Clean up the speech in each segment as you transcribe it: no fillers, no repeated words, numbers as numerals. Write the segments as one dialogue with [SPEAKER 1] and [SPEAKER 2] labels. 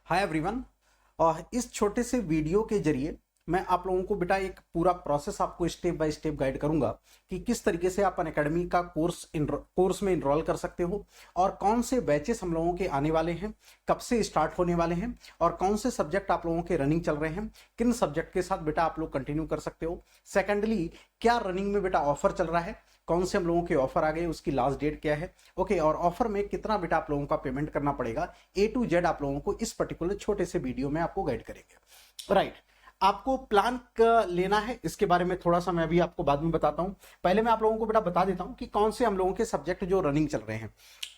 [SPEAKER 1] Hi everyone. इस छोटे से वीडियो के जरिए मैं आप लोगों को बेटा एक पूरा प्रोसेस आपको स्टेप बाय स्टेप गाइड करूंगा कि किस तरीके से आप अनअकैडमी का कोर्स में इनरोल कर सकते हो और कौन से बैचेस हम लोगों के आने वाले हैं, कब से स्टार्ट होने वाले हैं और कौन से सब्जेक्ट आप लोगों के रनिंग चल रहे हैं, किन सब्जेक्ट के साथ बेटा आप लोग कंटिन्यू कर सकते हो। सेकेंडली, क्या रनिंग में बेटा ऑफर चल रहा है, कौन से हम लोगों के ऑफर आ गए, उसकी लास्ट डेट क्या है, ओके, और ऑफर में कितना बेटा आप लोगों का पेमेंट करना पड़ेगा, ए टू जेड आप लोगों को इस पर्टिकुलर छोटे से वीडियो में आपको गाइड करेंगे। राइट, आपको प्लान लेना है, इसके बारे में थोड़ा सा मैं अभी आपको बाद में बताता हूं। पहले मैं आप लोगों को बेटा बता देता हूं कि कौन से हम लोगों के सब्जेक्ट जो रनिंग चल रहे हैं।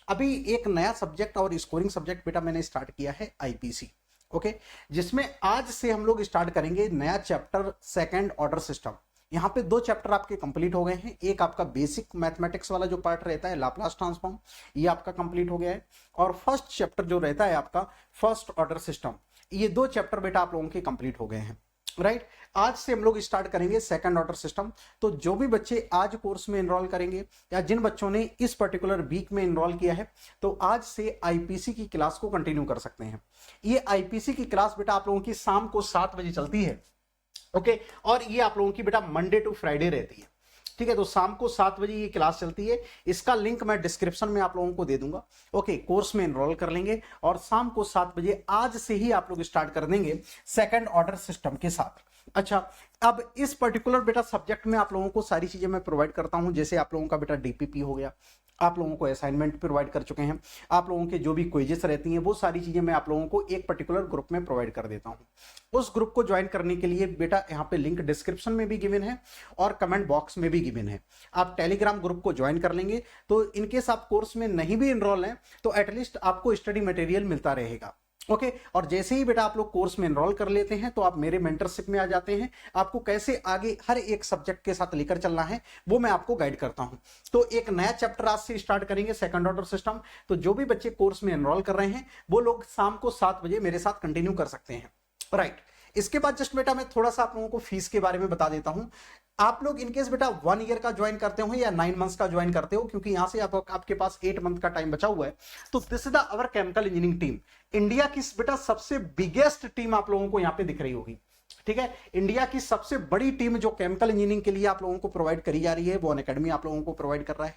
[SPEAKER 1] अभी एक नया सब्जेक्ट और स्कोरिंग सब्जेक्ट बेटा मैंने स्टार्ट किया है, आईपीसी, ओके, जिसमें आज से हम लोग स्टार्ट करेंगे नया चैप्टर, सेकेंड ऑर्डर सिस्टम। यहाँ पे 2 चैप्टर आपके कंप्लीट हो गए हैं। एक आपका बेसिक मैथमेटिक्स वाला जो पार्ट रहता है, लाप्लास ट्रांसफॉर्म, ये आपका कंप्लीट हो गया है। और फर्स्ट चैप्टर जो रहता है आपका फर्स्ट ऑर्डर सिस्टम, ये 2 चैप्टर बेटा आप लोगों के कंप्लीट हो गए हैं। राइट, आज से हम लोग स्टार्ट करेंगे सेकंड ऑर्डर सिस्टम। तो जो भी बच्चे आज कोर्स में एनरोल करेंगे या जिन बच्चों ने इस पर्टिकुलर वीक में एनरोल किया है, तो आज से आईपीसी की क्लास को कंटिन्यू कर सकते हैं। ये आईपीसी की क्लास बेटा आप लोगों की शाम को 7 बजे चलती है, ओके, और ये आप लोगों की बेटा मंडे टू फ्राइडे रहती है। ठीक है, तो शाम को 7 बजे ये क्लास चलती है। इसका लिंक मैं डिस्क्रिप्शन में आप लोगों को दे दूंगा। ओके, कोर्स में एनरोल कर लेंगे और शाम को 7 बजे आज से ही आप लोग स्टार्ट कर देंगे सेकंड ऑर्डर सिस्टम के साथ। अच्छा, अब इस पर्टिकुलर बेटा सब्जेक्ट में आप लोगों को सारी चीजें मैं प्रोवाइड करता हूं। जैसे आप लोगों का बेटा डीपीपी हो गया, आप लोगों को असाइनमेंट प्रोवाइड कर चुके हैं, आप लोगों के जो भी क्विजेस रहती हैं वो सारी चीजें मैं आप लोगों को एक पर्टिकुलर ग्रुप में प्रोवाइड कर देता हूं। उस ग्रुप को ज्वाइन करने के लिए बेटा यहाँ पे लिंक डिस्क्रिप्शन में भी गिवन है और कमेंट बॉक्स में भी गिवन है। आप टेलीग्राम ग्रुप को ज्वाइन कर लेंगे तो इनकेस आप कोर्स में नहीं भी इनरोल हैं तो एटलीस्ट आपको स्टडी मटेरियल मिलता रहेगा। ओके, और जैसे ही बेटा आप लोग कोर्स में एनरोल कर लेते हैं तो आप मेरे मेंटरशिप में आ जाते हैं। आपको कैसे आगे हर एक सब्जेक्ट के साथ लेकर चलना है वो मैं आपको गाइड करता हूं। तो एक नया चैप्टर आज से स्टार्ट करेंगे, सेकंड ऑर्डर सिस्टम। तो जो भी बच्चे कोर्स में एनरोल कर रहे हैं वो लोग शाम को 7 बजे मेरे साथ कंटिन्यू कर सकते हैं। राइट, इसके बाद जस्ट बेटा मैं थोड़ा सा आप लोगों को फीस के बारे में बता देता हूं। आप लोग इनकेस बेटा 1 ईयर का ज्वाइन करते हो या 9 मंथ्स का ज्वाइन करते हो, क्योंकि यहां से आपके पास 8 मंथ का टाइम बचा हुआ है, तो this is the our chemical engineering team. India की बेटा सबसे बिगेस्ट टीम आप लोगों को यहां पे दिख रही होगी। ठीक है, इंडिया की सबसे बड़ी टीम जो केमिकल इंजीनियरिंग के लिए आप लोगों को प्रोवाइड करी जा रही है वो अनअकैडमी आप लोगों को प्रोवाइड कर रहा है।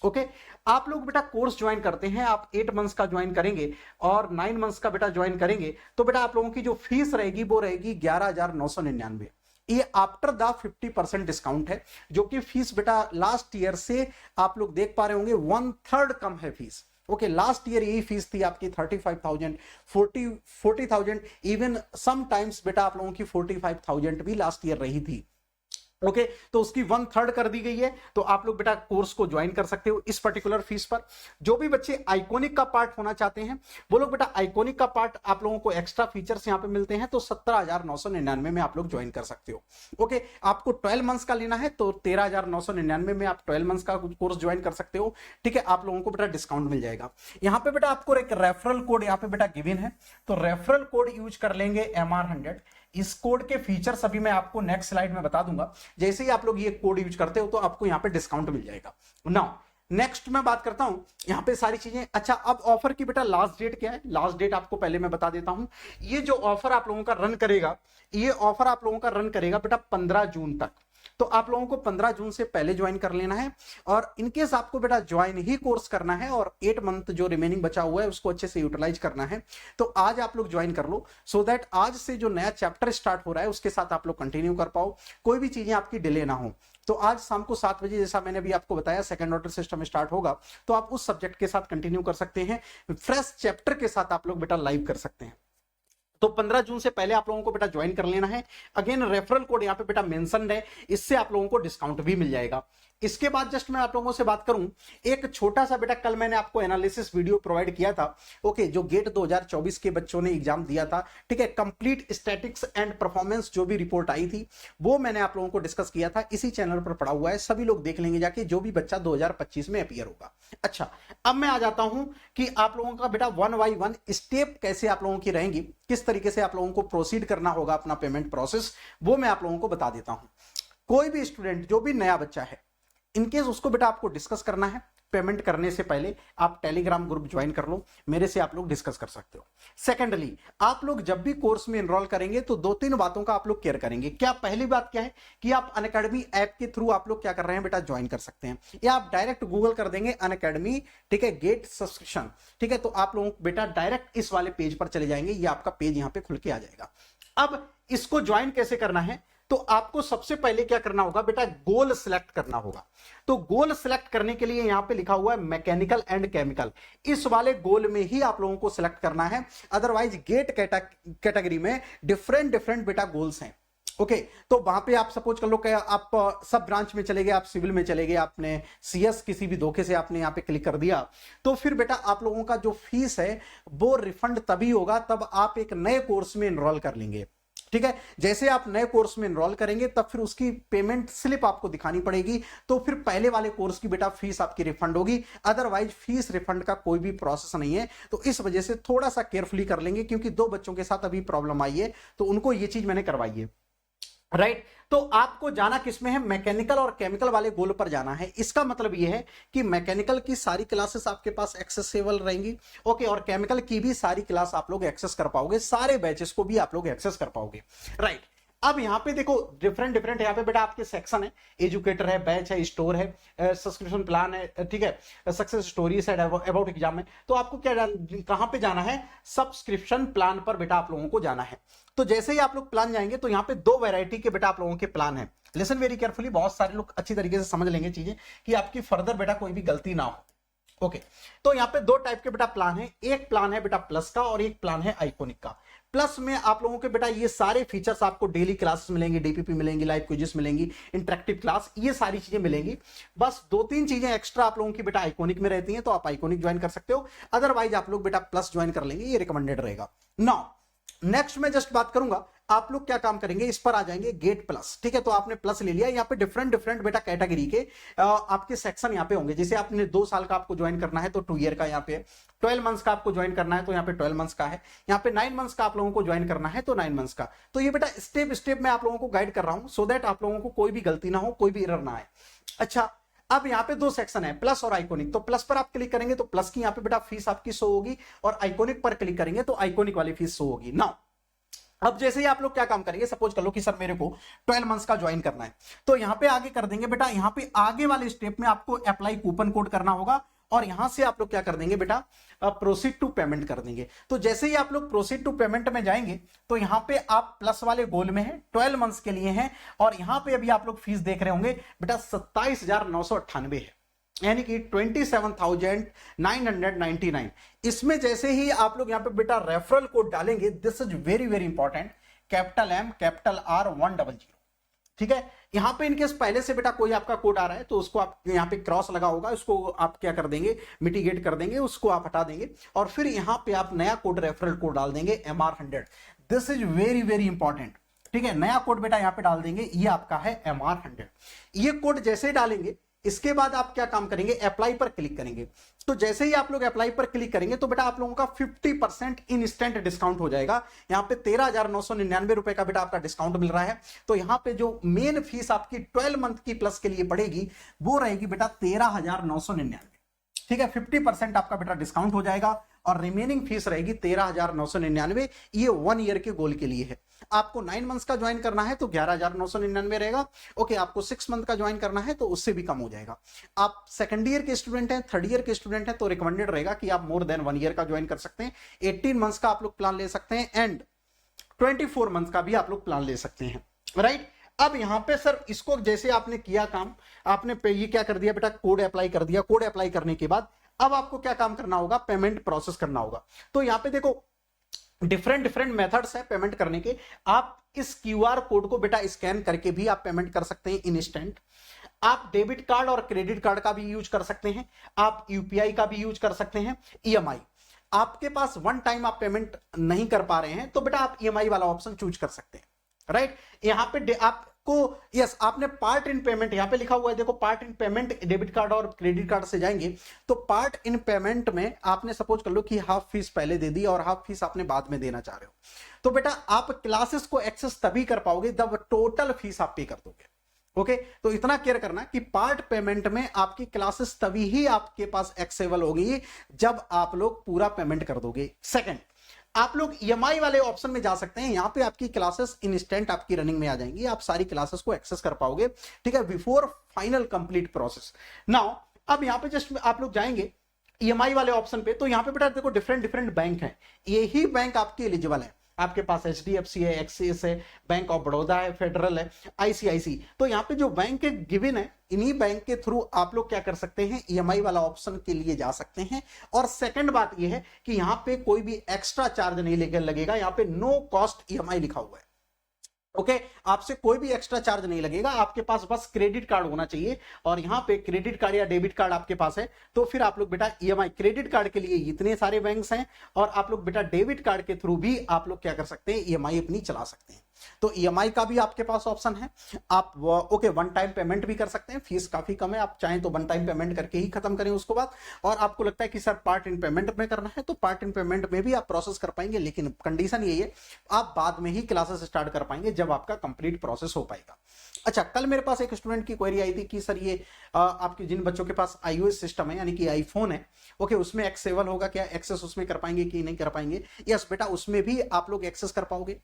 [SPEAKER 1] ओके, आप लोग बेटा कोर्स ज्वाइन करते हैं, आप 8 मंथ्स का ज्वाइन करेंगे और 9 मंथ्स का बेटा ज्वाइन करेंगे तो बेटा आप लोगों की जो फीस रहेगी वो रहेगी 11,999। ये आफ्टर द 50% डिस्काउंट है, जो कि फीस बेटा लास्ट ईयर से आप लोग देख पा रहे होंगे 1/3 कम है फीस। ओके, लास्ट ईयर यही फीस थी आपकी 35,000, 40,000, इवन सम टाइम्स बेटा आप लोगों की 45,000 भी लास्ट ईयर रही थी। ओके, तो उसकी 1/3 कर दी गई है। तो आप लोग बेटा कोर्स को ज्वाइन कर सकते हो इस पर्टिकुलर फीस पर। जो भी बच्चे आइकॉनिक का पार्ट होना चाहते हैं वो लोग बेटा आइकॉनिक का पार्ट आप लोगों को एक्स्ट्रा फीचर्स यहां पे मिलते हैं, तो 17,999 में आप लोग ज्वाइन कर सकते हो। ओके, आपको 12 मंथ्स का लेना है तो 13,999 में आप 12 मंथ्स का कोर्स ज्वाइन कर सकते हो। ठीक है, आप लोगों को बेटा डिस्काउंट मिल जाएगा। यहां पे बेटा आपको एक रेफरल कोड यहाँ पे बेटा गिवन है, तो रेफरल कोड यूज कर लेंगे MR100। इस कोड के फीचर्स अभी मैं आपको नेक्स्ट स्लाइड में बता दूंगा। जैसे ही आप लोग ये कोड यूज करते हो तो आपको यहां पे डिस्काउंट मिल जाएगा। नाउ नेक्स्ट मैं बात करता हूं यहां पे सारी चीजें। अच्छा, अब ऑफर की बेटा लास्ट डेट क्या है, लास्ट डेट आपको पहले मैं बता देता हूं। ये जो ऑफर आप लोगों का रन करेगा, ये ऑफर आप लोगों का रन करेगा बेटा 15 जून तक। तो आप लोगों को 15 जून से पहले ज्वाइन कर लेना है और इनकेस आपको बेटा ज्वाइन ही कोर्स करना है और 8 मंथ जो रिमेनिंग बचा हुआ है उसको अच्छे से यूटिलाइज करना है, तो आज आप लोग ज्वाइन कर लो, सो दैट आज से जो नया चैप्टर स्टार्ट हो रहा है उसके साथ आप लोग कंटिन्यू कर पाओ, कोई भी चीजें आपकी डिले ना हो। तो आज शाम को 7 बजे जैसा मैंने अभी आपको बताया सेकंड ऑर्डर सिस्टम स्टार्ट होगा, तो आप उस सब्जेक्ट के साथ कंटिन्यू कर सकते हैं, फ्रेश चैप्टर के साथ आप लोग बेटा लाइव कर सकते हैं। तो 15 जून से पहले आप लोगों को बेटा ज्वाइन कर लेना है। अगेन रेफरल कोड यहाँ पे बेटा मेंशन्ड है, इससे आप लोगों को डिस्काउंट भी मिल जाएगा। इसके बाद जस्ट मैं आप लोगों से बात करूं, एक छोटा सा बेटा कल मैंने आपको एनालिसिस वीडियो प्रोवाइड किया था। ओके, जो गेट 2024 के बच्चों ने एग्जाम दिया था, ठीक है, कंप्लीट स्टैटिक्स एंड परफॉर्मेंस जो भी रिपोर्ट आई थी वो मैंने आप लोगों को डिस्कस किया था, इसी चैनल पर पड़ा हुआ है, सभी लोग देख लेंगे जाके, जो भी बच्चा 2025 में अपीयर होगा। अच्छा, अब मैं आ जाता हूं कि आप लोगों का बेटा 1 बाय 1 स्टेप कैसे आप लोगों की रहेंगी, किस तरीके से आप लोगों को प्रोसीड करना होगा अपना पेमेंट प्रोसेस, वो मैं आप लोगों को बता देता हूं। कोई भी स्टूडेंट जो भी नया बच्चा है, इनकेस उसको बेटा आपको डिस्कस करना है, पेमेंट करने से पहले आप टेलीग्राम ग्रुप ज्वाइन कर लो, मेरे से आप लोग डिस्कस कर सकते हो। सेकेंडली, आप लोग जब भी कोर्स में एनरोल करेंगे तो 2-3 बातों का आप लोग केयर करेंगे। क्या पहली बात क्या है कि आप अनअकैडमी ऐप के थ्रू आप लोग क्या कर रहे हैं बेटा, ज्वाइन कर सकते हैं, या आप डायरेक्ट गूगल कर देंगे अनअकैडमी, ठीक है, गेट सब्सक्रिप्शन, ठीक है, तो आप लोग बेटा डायरेक्ट इस वाले पेज पर चले जाएंगे, ये आपका पेज यहां पे खुल के आ जाएगा। अब इसको ज्वाइन कैसे करना है, तो आपको सबसे पहले क्या करना होगा बेटा, गोल सिलेक्ट करना होगा। तो गोल सिलेक्ट करने के लिए यहां पे लिखा हुआ है मैकेनिकल एंड केमिकल, इस वाले गोल में ही आप लोगों को सिलेक्ट करना है। अदरवाइज गेट कैटेगरी में डिफरेंट डिफरेंट बेटा गोल्स हैं। ओके, तो वहां पे आप सपोज कर लो कि आप सब ब्रांच में चले गए, आप सिविल में चले गए, आपने सीएस किसी भी धोखे से आपने यहां पे क्लिक कर दिया, तो फिर बेटा आप लोगों का जो फीस है वो रिफंड तभी होगा तब आप एक नए कोर्स में एनरोल कर लेंगे। ठीक है, जैसे आप नए कोर्स में एनरोल करेंगे तब फिर उसकी पेमेंट स्लिप आपको दिखानी पड़ेगी, तो फिर पहले वाले कोर्स की बेटा फीस आपकी रिफंड होगी। अदरवाइज फीस रिफंड का कोई भी प्रोसेस नहीं है। तो इस वजह से थोड़ा सा केयरफुली कर लेंगे, क्योंकि 2 बच्चों के साथ अभी प्रॉब्लम आई है, तो उनको ये चीज मैंने करवाई है। राइट, तो आपको जाना किसमें है, मैकेनिकल और केमिकल वाले गोल पर जाना है। इसका मतलब यह है कि मैकेनिकल की सारी क्लासेस आपके पास एक्सेसिबल रहेंगी, ओके, और केमिकल की भी सारी क्लास आप लोग एक्सेस कर पाओगे, सारे बैचेस को भी आप लोग एक्सेस कर पाओगे। राइट, अब यहां पे देखो डिफरेंट डिफरेंट यहां पे बेटा आपके सेक्शन है, एजुकेटर है, बैच है, स्टोर है, सब्सक्रिप्शन प्लान है, ठीक है, सक्सेस स्टोरीज है, अबाउट एग्जाम है। तो आपको क्या कहां पे जाना है, सब्सक्रिप्शन प्लान पर बेटा आप लोगों को जाना है। तो जैसे ही आप लोग प्लान जाएंगे तो यहाँ पे 2 वैरायटी के बेटा आप लोगों के प्लान है। लिसन वेरी केयरफुली, बहुत सारे लोग अच्छी तरीके से समझ लेंगे चीजें कि आपकी फर्दर बेटा कोई भी गलती ना हो। ओके, तो यहाँ पे 2 टाइप के बेटा प्लान है, एक प्लान है बेटा प्लस का और एक प्लान है आइकॉनिक का। प्लस में आप लोगों के बेटा ये सारे फीचर्स आपको डेली क्लासेस मिलेंगी, डीपीपी मिलेंगी, लाइव क्विज़ेस मिलेंगी, इंटरेक्टिव क्लास, ये सारी चीजें मिलेंगी। बस 2-3 चीजें एक्स्ट्रा आप लोगों की बेटा आइकॉनिक में रहती हैं, तो आप आइकॉनिक ज्वाइन कर सकते हो। अदरवाइज आप लोग बेटा प्लस ज्वाइन कर लेंगे, ये रिकमेंडेड रहेगा। नाउ नेक्स्ट में जस्ट बात करूंगा, आप लोग क्या काम करेंगे, इस पर आ जाएंगे गेट प्लस, ठीक है, तो आपने प्लस ले लिया। यहाँ पे डिफरेंट डिफरेंट बेटा कैटेगरी के आपके सेक्शन यहाँ पे होंगे। जैसे आपने 2 साल का आपको ज्वाइन करना है तो 2 ईयर का यहाँ पे, 12 मंथ्स का आपको ज्वाइन करना है तो यहाँ पे 12 मंथ्स का है, यहाँ पे 9 मंथ्स का आप लोगों को ज्वाइन करना है तो 9 मंथ्स का। तो ये बेटा स्टेप स्टेप में आप लोगों को गाइड कर रहा हूं, सो दैट आप लोगों को कोई भी गलती ना हो, कोई भी एरर ना आए। अच्छा, अब यहाँ पे 2 सेक्शन है, प्लस और आइकॉनिक। तो प्लस पर आप क्लिक करेंगे तो प्लस की यहाँ पे बेटा फीस आपकी शो होगी, और आइकॉनिक पर क्लिक करेंगे तो आइकॉनिक वाली फीस शो होगी। नाउ अब जैसे ही आप लोग क्या काम करेंगे, सपोज कर लो कि सर मेरे को 12 मंथ्स का ज्वाइन करना है, तो यहां पे आगे कर देंगे बेटा, यहां पे आगे वाले स्टेप में आपको अप्लाई कूपन कोड करना होगा, और यहां से आप लोग क्या कर देंगे बेटा, प्रोसीड टू पेमेंट कर देंगे। तो जैसे ही आप लोग प्रोसीड टू पेमेंट में जाएंगे तो यहां पे आप प्लस वाले गोल में है, 12 मंथ्स के लिए है, और यहां पे अभी आप लोग फीस देख रहे होंगे बेटा 27,998 है, यानी कि 27,999। इसमें जैसे ही आप लोग यहां पे बेटा रेफरल कोड डालेंगे, this is very very important, capital M capital R 100, ठीक है। यहां पे इनकेस पहले से बेटा कोई आपका कोड आ रहा है तो उसको आप यहां पे क्रॉस लगा होगा, उसको आप क्या कर देंगे, मिटिगेट कर देंगे, उसको आप हटा देंगे, और फिर यहां पे आप नया कोड रेफरल कोड डाल देंगे MR 100। This is very very important, ठीक है। नया कोड बेटा यहां पे डाल देंगे, ये आपका है MR 100। ये कोड जैसे ही डालेंगे इसके बाद आप क्या काम करेंगे, अप्लाई पर क्लिक करेंगे। तो जैसे ही आप लोग अप्लाई पर क्लिक करेंगे तो बेटा आप लोगों का 50% इंस्टेंट डिस्काउंट हो जाएगा। यहां पे 13,999 रुपए का बेटा आपका डिस्काउंट मिल रहा है। तो यहां पे जो मेन फीस आपकी 12 मंथ की प्लस के लिए पड़ेगी वो रहेगी बेटा 13,999, ठीक है। 50% आपका बेटा डिस्काउंट हो जाएगा, और रिमेनिंग फीस रहेगी 13,999। ये 1 ईयर के गोल के लिए है। आपको 9 मंथ्स का ज्वाइन करना है तो 11,999 रहेगा। ओके, आपको 6 मंथ का ज्वाइन करना है तो उससे भी कम हो जाएगा। आप सेकंड ईयर के स्टूडेंट हैं, थर्ड ईयर के स्टूडेंट हैं, तो रिकमेंडेड रहेगा कि आप मोर देन 1 ईयर का ज्वाइन कर सकते हैं। 18 मंथ्स का आप लोग प्लान ले सकते हैं, एंड 24 मंथ का भी आप लोग प्लान ले सकते हैं, राइट। अब यहां पे सर इसको जैसे आपने किया काम, आपने ये क्या कर दिया बेटा, कोड अप्लाई कर दिया। कोड अप्लाई करने के बाद अब आपको क्या काम करना होगा, पेमेंट प्रोसेस करना होगा। तो यहां पे देखो डिफरेंट डिफरेंट मेथड्स है पेमेंट करने के। आप इस क्यूआर कोड को बेटा स्कैन करके भी आप पेमेंट कर सकते हैं इंस्टेंट। आप डेबिट कार्ड और क्रेडिट कार्ड का भी यूज कर सकते हैं, आप यूपीआई का भी यूज कर सकते हैं, ईएमआई। आपके पास वन टाइम आप पेमेंट नहीं कर पा रहे हैं तो बेटा आप ईएमआई वाला ऑप्शन चूज कर सकते हैं, राइट। यहां पे आपको यस, आपने पार्ट इन पेमेंट यहां पे लिखा हुआ है, देखो part in payment debit card और क्रेडिट कार्ड से जाएंगे तो पार्ट इन पेमेंट में आपने सपोज कर लो कि हाफ फीस पहले दे दी और हाफ फीस आपने बाद में देना चाह रहे हो, तो बेटा आप क्लासेस को एक्सेस तभी कर पाओगे जब टोटल फीस आप पे कर दोगे। ओके तो इतना केयर करना कि पार्ट पेमेंट में आपकी क्लासेस तभी ही आपके पास एक्सेसिबल होगी जब आप लोग पूरा पेमेंट कर दोगे। सेकंड, आप लोग ईएमआई वाले ऑप्शन में जा सकते हैं, यहां पे आपकी क्लासेस इंस्टेंट आपकी रनिंग में आ जाएंगी, आप सारी क्लासेस को एक्सेस कर पाओगे, ठीक है, before final complete process. Now अब यहां पे जस्ट आप लोग जाएंगे ईएमआई वाले ऑप्शन पे, तो यहां पे बेटा देखो डिफरेंट डिफरेंट बैंक हैं, यही बैंक आपके एलिजिबल है, आपके पास एचडीएफसी है, एक्सिस है, बैंक ऑफ बड़ौदा है, फेडरल है, आईसीआईसी, तो यहाँ पे जो बैंक गिवन है इन्हीं बैंक के थ्रू आप लोग क्या कर सकते हैं, ईएमआई वाला ऑप्शन के लिए जा सकते हैं। और सेकंड बात यह है कि यहाँ पे कोई भी एक्स्ट्रा चार्ज नहीं लगेगा, यहाँ पे नो कॉस्ट ईएमआई लिखा हुआ है। ओके आपसे कोई भी एक्स्ट्रा चार्ज नहीं लगेगा, आपके पास बस क्रेडिट कार्ड होना चाहिए, और यहां पे क्रेडिट कार्ड या डेबिट कार्ड आपके पास है तो फिर आप लोग बेटा ईएमआई, क्रेडिट कार्ड के लिए इतने सारे बैंक्स हैं, और आप लोग बेटा डेबिट कार्ड के थ्रू भी आप लोग क्या कर सकते हैं, ईएमआई अपनी चला सकते हैं। तो ईएमआई का भी आपके पास ऑप्शन है, आप ओके वन टाइम पेमेंट भी कर सकते हैं, फीस काफी कम है, आप चाहें तो वन टाइम पेमेंट करके ही खत्म करें उसके बाद, और आपको लगता है कि सर पार्ट इन पेमेंट में करना है तो पार्ट इन पेमेंट में भी आप प्रोसेस कर पाएंगे, लेकिन कंडीशन यही है आप बाद में ही क्लासेस स्टार्ट कर पाएंगे जब आपका कंप्लीट प्रोसेस हो पाएगा। अच्छा, कल मेरे पास एक स्टूडेंट की क्वेरी आई थी कि सर ये आपके जिन बच्चों के पास iOS सिस्टम है यानी कि आईफोन है, ओके उसमें एक्सेसिबल होगा क्या, एक्सेस उसमें कर पाएंगे कि नहीं कर पाएंगे। यस बेटा उसमें भी आप लोग एक्सेस कर पाओगे,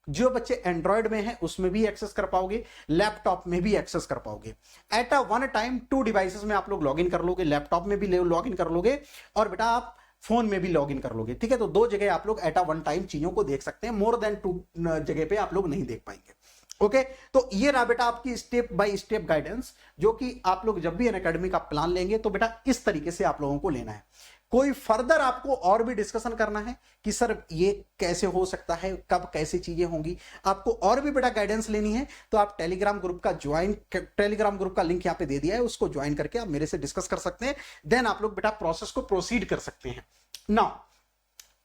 [SPEAKER 1] जो बच्चे एंड्रॉयड में हैं उसमें भी एक्सेस कर पाओगे, लैपटॉप में भी एक्सेस कर पाओगे। At a one time 2 devices में आप लोग लॉगिन कर लोगे, लैपटॉप में भी लॉगिन कर लोगे और बेटा आप फोन में भी लॉगिन कर लोगे, ठीक है। तो 2 जगह आप लोग एट अ वन टाइम चीजों को देख सकते हैं, मोर देन 2 जगह पे आप लोग नहीं देख पाएंगे। ओके तो ये रहा बेटा आपकी स्टेप बाय स्टेप गाइडेंस, जो कि आप लोग जब भी अनअकैडमी का प्लान लेंगे तो बेटा इस तरीके से आप लोगों को लेना है। कोई फर्दर आपको और भी डिस्कशन करना है कि सर ये कैसे हो सकता है, कब कैसी चीजें होंगी, आपको और भी बेटा गाइडेंस लेनी है तो आप टेलीग्राम ग्रुप का लिंक यहाँ पे दे दिया है, उसको ज्वाइन करके आप मेरे से डिस्कस कर सकते हैं, देन आप लोग बेटा प्रोसेस को प्रोसीड कर सकते हैं। नाउ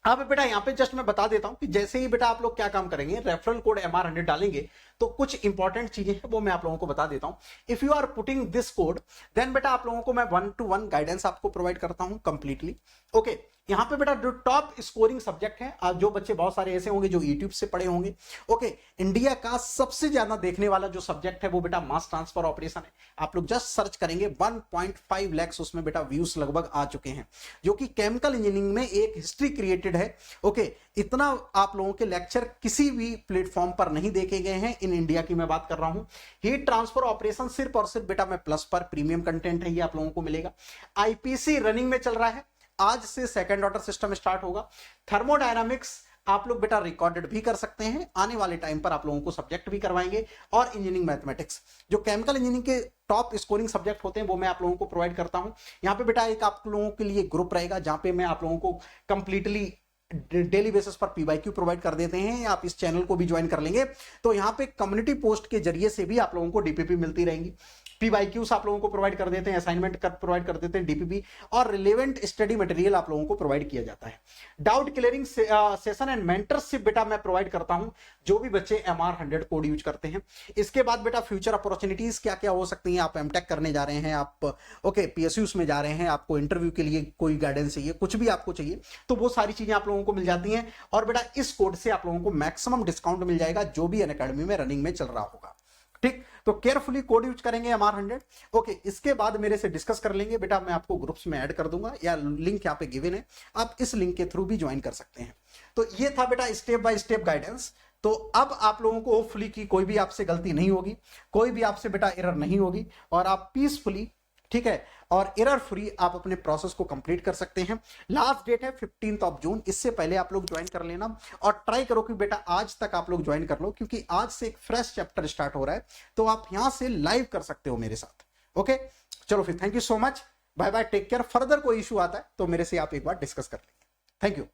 [SPEAKER 1] अब बेटा यहां पे जस्ट मैं बता देता हूं कि जैसे ही बेटा आप लोग क्या काम करेंगे, रेफरल कोड MR100 डालेंगे तो कुछ इंपॉर्टेंट चीजें हैं वो मैं आप लोगों को बता देता हूं। If you are putting this code then बेटा आप लोगों को मैं 1-to-1 गाइडेंस आपको प्रोवाइड करता हूं कंप्लीटली। ओके यहां पे बेटा जो टॉप स्कोरिंग सब्जेक्ट है, जो बच्चे बहुत सारे ऐसे होंगे जो यूट्यूब से पढ़े होंगे, ओके इंडिया का सबसे ज्यादा देखने वाला जो सब्जेक्ट है वो बेटा मास ट्रांसफर ऑपरेशन है। आप लोग जस्ट सर्च करेंगे 1.5 लाख उसमें बेटा व्यूज लगभग आ चुके हैं, जो कि केमिकल इंजीनियरिंग में एक हिस्ट्री क्रिएटेड है। ओके इतना आप लोगों के लेक्चर किसी भी प्लेटफॉर्म पर नहीं देखे गए हैं, इन इंडिया की मैं बात कर रहा हूं। हीट ट्रांसफर ऑपरेशन सिर्फ और सिर्फ बेटा मैं प्लस पर प्रीमियम कंटेंट है, ये आप लोगों को मिलेगा। आईपीसी रनिंग में चल रहा है, आज से सेकंड ऑर्डर सिस्टम स्टार्ट होगा। थर्मोडायनामिक्स आप लोग बेटा रिकॉर्डेड भी कर सकते हैं, आने वाले टाइम पर आप लोगों को सब्जेक्ट भी करवाएंगे। और इंजीनियरिंग मैथमेटिक्स जो केमिकल इंजीनियरिंग के टॉप स्कोरिंग सब्जेक्ट होते हैं वो मैं आप लोगों को प्रोवाइड करता हूं। यहां पे बेटा एक आप लोगों के लिए ग्रुप रहेगा जहां पे मैं आप लोगों को कंप्लीटली डेली बेसिस पर पीवाईक्यू प्रोवाइड कर देते हैं, आप इस चैनल को भी ज्वाइन कर लेंगे तो यहां पे कम्युनिटी पोस्ट के जरिए से भी आप लोगों को डीपीपी मिलती रहेंगी, पीवाईक्यूज आप लोगों को प्रोवाइड कर देते हैं, असाइनमेंट प्रोवाइड कर देते हैं डीपीपी, और रिलेवेंट स्टडी मटेरियल आप लोगों को प्रोवाइड किया जाता है। Doubt clearing session and mentorship बेटा मैं प्रोवाइड करता हूं जो भी बच्चे MR100 कोड यूज करते हैं। इसके बाद बेटा फ्यूचर अपॉर्चुनिटीज क्या क्या हो सकती हैं, आप एमटेक करने जा रहे हैं, आप ओके PSUs में जा रहे हैं, आपको इंटरव्यू के लिए कोई गाइडेंस चाहिए, कुछ भी आपको चाहिए तो वो सारी चीजें आप लोगों को मिल जाती हैं। और बेटा इस कोड से आप लोगों को मैक्सिमम डिस्काउंट मिल जाएगा जो भी अनअकैडमी में रनिंग में चल रहा होगा, ठीक। तो केयरफुली कोड यूज करेंगे MR100। ओके इसके बाद मेरे से डिस्कस कर लेंगे बेटा, मैं आपको ग्रुप्स में ऐड कर दूंगा या लिंक यहाँ पे गिवन है, आप इस लिंक के थ्रू भी ज्वाइन कर सकते हैं। तो ये था बेटा स्टेप बाय स्टेप गाइडेंस। तो अब आप लोगों को होपफुली की कोई भी आपसे गलती नहीं होगी, कोई भी आपसे बेटा एरर नहीं होगी, और आप पीसफुली, ठीक है, और एरर फ्री आप अपने प्रोसेस को कंप्लीट कर सकते हैं। लास्ट डेट है 15 जून, इससे पहले आप लोग ज्वाइन कर लेना और ट्राई करो कि बेटा आज तक आप लोग ज्वाइन कर लो, क्योंकि आज से एक फ्रेश चैप्टर स्टार्ट हो रहा है तो आप यहां से लाइव कर सकते हो मेरे साथ। ओके चलो फिर, thank you so much, bye bye, take care. Further कोई इशू आता है तो मेरे से आप एक बार डिस्कस कर लेंगे। Thank you.